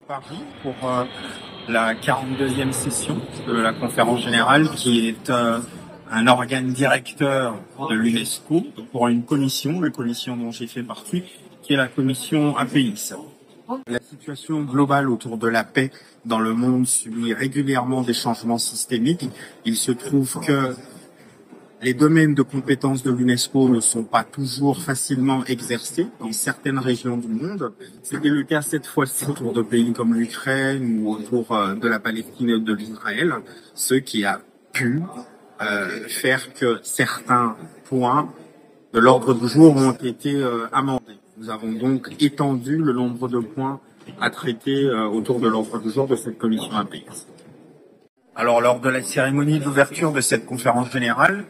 Paris pour la 42e session de la conférence générale qui est un organe directeur de l'UNESCO pour une commission dont j'ai fait partie, qui est la commission APX. La situation globale autour de la paix dans le monde subit régulièrement des changements systémiques. Il se trouve que les domaines de compétences de l'UNESCO ne sont pas toujours facilement exercés dans certaines régions du monde. C'était le cas cette fois-ci autour de pays comme l'Ukraine ou autour de la Palestine et de l'Israël, ce qui a pu faire que certains points de l'ordre du jour ont été amendés. Nous avons donc étendu le nombre de points à traiter autour de l'ordre du jour de cette commission APX. Alors, lors de la cérémonie d'ouverture de cette conférence générale,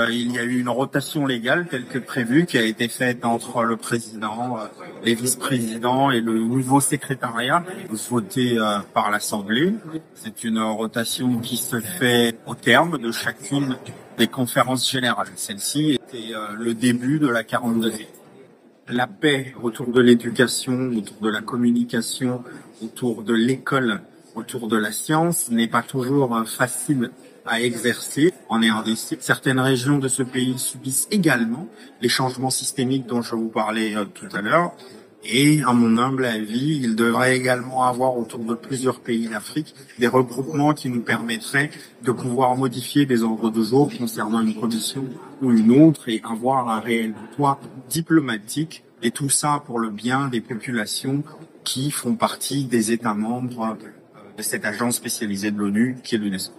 il y a eu une rotation légale telle que prévue qui a été faite entre le président, les vice-présidents et le nouveau secrétariat voté par l'Assemblée. C'est une rotation qui se fait au terme de chacune des conférences générales. Celle-ci était le début de la 42e. La paix autour de l'éducation, autour de la communication, autour de l'école, autour de la science n'est pas toujours facile à exercer en RDC. Certaines régions de ce pays subissent également les changements systémiques dont je vous parlais tout à l'heure. Et à mon humble avis, il devrait également avoir autour de plusieurs pays d'Afrique des regroupements qui nous permettraient de pouvoir modifier des ordres de jour concernant une commission ou une autre et avoir un réel poids diplomatique, et tout ça pour le bien des populations qui font partie des États membres de cette agence spécialisée de l'ONU qui est l'UNESCO.